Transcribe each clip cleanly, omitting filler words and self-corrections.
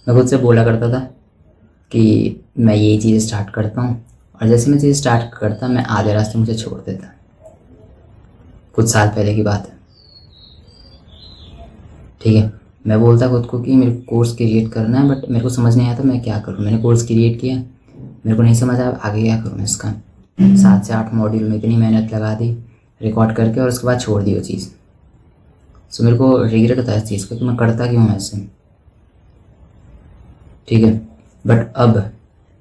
मैं खुद से बोला करता था कि मैं ये चीज़ स्टार्ट करता हूँ, और जैसे मैं चीज़ स्टार्ट करता मैं आधे रास्ते मुझे छोड़ देता। कुछ साल पहले की बात है, ठीक है। मैं बोलता खुद को कि मेरे को कोर्स क्रिएट करना है, बट मेरे को समझ नहीं आया था मैं क्या करूँ। मैंने कोर्स क्रिएट किया, मेरे को नहीं समझ आया आगे क्या करूँ मैं इसका। 7 से 8 मॉड्यूल में इतनी मेहनत लगा दी रिकॉर्ड करके, और उसके बाद छोड़ दी वो चीज़। सो मेरे को रिग्रेट होता है इस चीज़ का कि मैं करता क्यों हूँ ऐसे, ठीक है। बट अब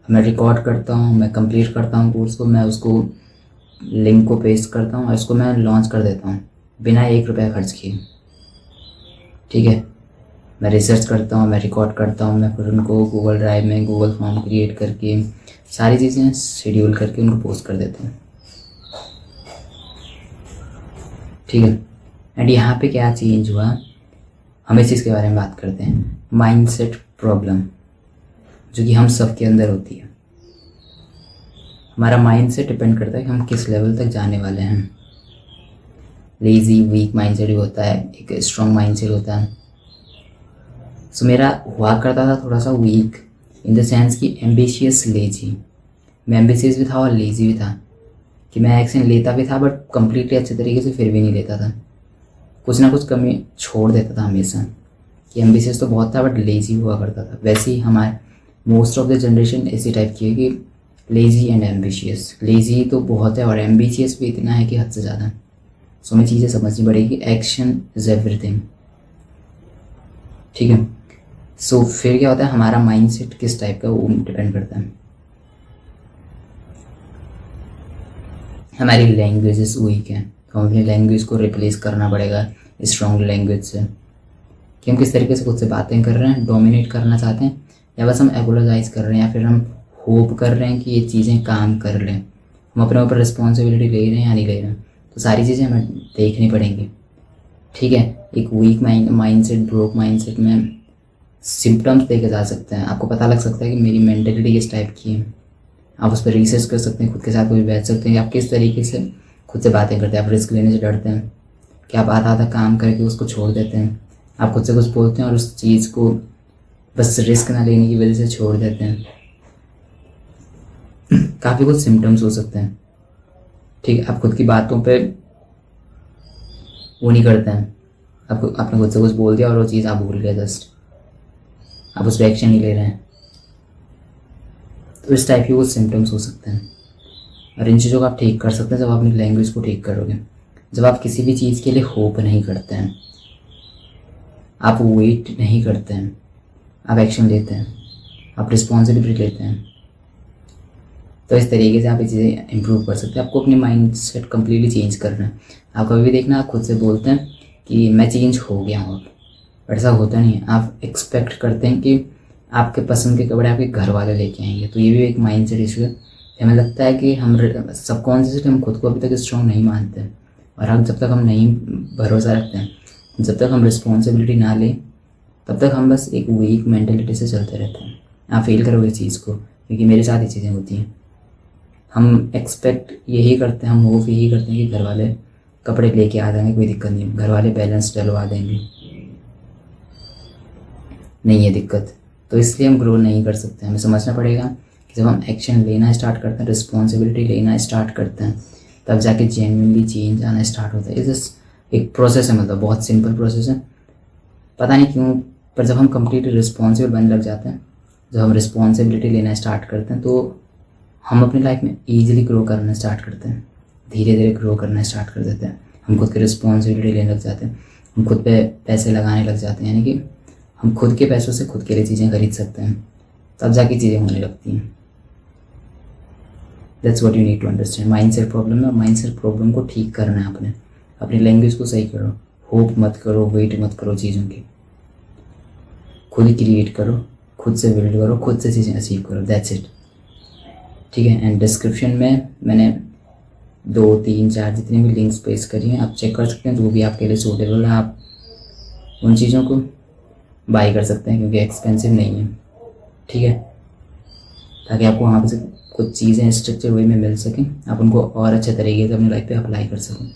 मैं रिकॉर्ड करता हूँ, मैं कंप्लीट करता हूँ कोर्स को, मैं उसको लिंक को पेस्ट करता हूँ और इसको मैं लॉन्च कर देता हूँ बिना 1 रुपया खर्च किए, ठीक है। मैं रिसर्च करता हूँ, मैं रिकॉर्ड करता हूँ, मैं फिर उनको गूगल ड्राइव में गूगल फॉर्म क्रिएट करके सारी चीज़ें शेड्यूल करके उनको पोस्ट कर देता हूँ, ठीक है। एंड यहाँ पे क्या चेंज हुआ, हम इस चीज़ के बारे में बात करते हैं, माइंडसेट प्रॉब्लम, जो कि हम सब के अंदर होती है। हमारा माइंडसेट डिपेंड करता है कि हम किस लेवल तक जाने वाले हैं। लेज़ी वीक माइंडसेट भी होता है, एक स्ट्रॉन्ग माइंडसेट होता है। सो मेरा हुआ करता था थोड़ा सा वीक इन द सेंस कि एम्बिशियस लेजी। मैं एम्बिशियस भी था और लेजी भी था, कि मैं एक्शन लेता भी था बट कम्प्लीटली अच्छे तरीके से फिर भी नहीं लेता था। कुछ ना कुछ कमी छोड़ देता था हमेशा, कि एम्बिशियस तो बहुत था बट लेजी हुआ करता था। वैसे ही हमारे मोस्ट ऑफ द जनरेशन ऐसी टाइप की है कि लेजी एंड एम्बिशियस। लेजी तो बहुत है और एम्बिशियस भी इतना है कि हद से ज़्यादा। सो हमें चीज़ें समझनी पड़ेगी, एक्शन इज एवरीथिंग, ठीक है। सो फिर क्या होता है, हमारा माइंडसेट किस टाइप का वो डिपेंड करता है। हमारी लैंग्वेजेस वीक है, तो हम अपनी लैंग्वेज को रिप्लेस करना पड़ेगा स्ट्रॉन्ग लैंग्वेज से, कि हम किस तरीके से खुद से बातें कर रहे हैं, डोमिनेट करना चाहते हैं, या बस हम एपोलोजाइज कर रहे हैं, या फिर हम होप कर रहे हैं कि ये चीज़ें काम कर लें। हम अपने ऊपर रिस्पॉन्सिबिलिटी ले रहे हैं या नहीं ले रहे हैं, तो सारी चीज़ें हमें देखनी पड़ेंगी, ठीक है। एक वीक माइंडसेट, ब्रोक माइंडसेट में सिम्टम्स देखे जा सकते हैं। आपको पता लग सकता है कि मेरी मेंटेलिटी किस टाइप की है। आप उस पर रिसर्च कर सकते हैं, खुद के साथ कोई बैठ सकते हैं कि आप किस तरीके से खुद से बातें करते हैं। आप रिस्क लेने से डरते हैं, कि आप आधा आधा काम करके उसको छोड़ देते हैं। आप खुद से कुछ बोलते हैं और उस चीज़ को बस रिस्क ना लेने की वजह से छोड़ देते हैं। काफ़ी कुछ सिम्टम्स हो सकते हैं, ठीक है। आप खुद की बातों पे वो नहीं करते हैं, आपने खुद से कुछ बोल दिया और वो चीज़ आप भूल गए, जस्ट आप उस पर एक्शन नहीं ले रहे हैं। तो इस टाइप के कुछ सिम्टम्स हो सकते हैं, और इन चीज़ों को आप ठीक कर सकते हैं जब आप अपनी लैंग्वेज को ठीक करोगे। जब आप किसी भी चीज़ के लिए होप नहीं करते हैं, आप वेट नहीं करते हैं, आप एक्शन लेते हैं, आप रिस्पॉन्सिबिलिटी लेते हैं, तो इस तरीके से आप ये चीज़ें इंप्रूव कर सकते हैं। आपको अपनी माइंड सेट कम्प्लीटली चेंज करना है। आप कभी भी देखना, आप खुद से बोलते हैं कि मैं चेंज हो गया हूँ, बट ऐसा होता नहीं है। आप एक्सपेक्ट करते हैं कि आपके पसंद के कपड़े आपके घर वाले लेके आएंगे, तो ये भी एक माइंड सेट इशू है। हमें लगता है कि हम सबकॉन्शियसली हम खुद को अभी तक स्ट्रॉन्ग नहीं मानते हैं, और हम जब तक हम नहीं भरोसा रखते हैं, जब तक हम रिस्पॉन्सिबिलिटी ना लें, तब तक हम बस एक वीक मेंटेलिटी से चलते रहते हैं। आप फील करोगे इस चीज़ को, क्योंकि मेरे साथ ये चीज़ें होती हैं। हम एक्सपेक्ट यही करते हैं, हम होप यही करते हैं कि घर वाले कपड़े लेके आ जाएंगे, कोई दिक्कत नहीं, घर वाले बैलेंस डलवा देंगे, नहीं है दिक्कत। तो इसलिए हम ग्रो नहीं कर सकते। हमें समझना पड़ेगा कि जब हम एक्शन लेना स्टार्ट करते हैं, रिस्पॉन्सिबिलिटी लेना स्टार्ट करते हैं, तब जाके जेन्युइनली चेंज आना स्टार्ट होता है। इस एक प्रोसेस है, मतलब बहुत सिंपल प्रोसेस है, पता नहीं क्यों, पर जब हम कम्प्लीटली रिस्पॉन्सिबल बनने लग जाते हैं, जब हम रिस्पॉन्सिबिलिटी लेना स्टार्ट करते हैं, तो हम अपनी लाइफ में ईजिली ग्रो करना स्टार्ट करते हैं, धीरे धीरे ग्रो करना स्टार्ट कर देते हैं। हम खुद की रिस्पॉन्सिबिलिटी लेने लग जाते हैं, हम खुद पे पैसे लगाने लग जाते हैं, यानी कि हम खुद के पैसों से खुद के लिए चीज़ें खरीद सकते हैं, तब जाके चीज़ें होने लगती हैं। That's what you need to understand. Mindset problem है, माइंडसेट प्रॉब्लम को ठीक करना है। अपनी लैंग्वेज को सही करो, होप मत करो, वेट मत करो चीज़ों की, खुद ही क्रिएट करो, खुद से बिल्ड करो, खुद से चीज़ें अचीव करो, दैट्स इट, ठीक है। एंड डिस्क्रिप्शन में मैंने 2, 3, 4 जितनी भी लिंक्स पेस्ट करी हैं, आप चेक कर सकते हैं, जो भी आपके लिए सूटेबल है आप उन चीज़ों को बाई कर सकते हैं, क्योंकि एक्सपेंसिव नहीं है, ठीक है, ताकि आपको वहाँ से कुछ चीज़ें स्ट्रक्चर वे में मिल सकें, आप उनको और अच्छे तरीके से अपनी लाइफ पे अप्लाई कर सकें।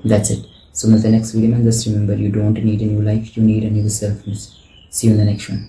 That's it. सो मिलते हैं नेक्स्ट वीडियो में। Just remember, you don't need a new life, you need a new self. See you in the next one.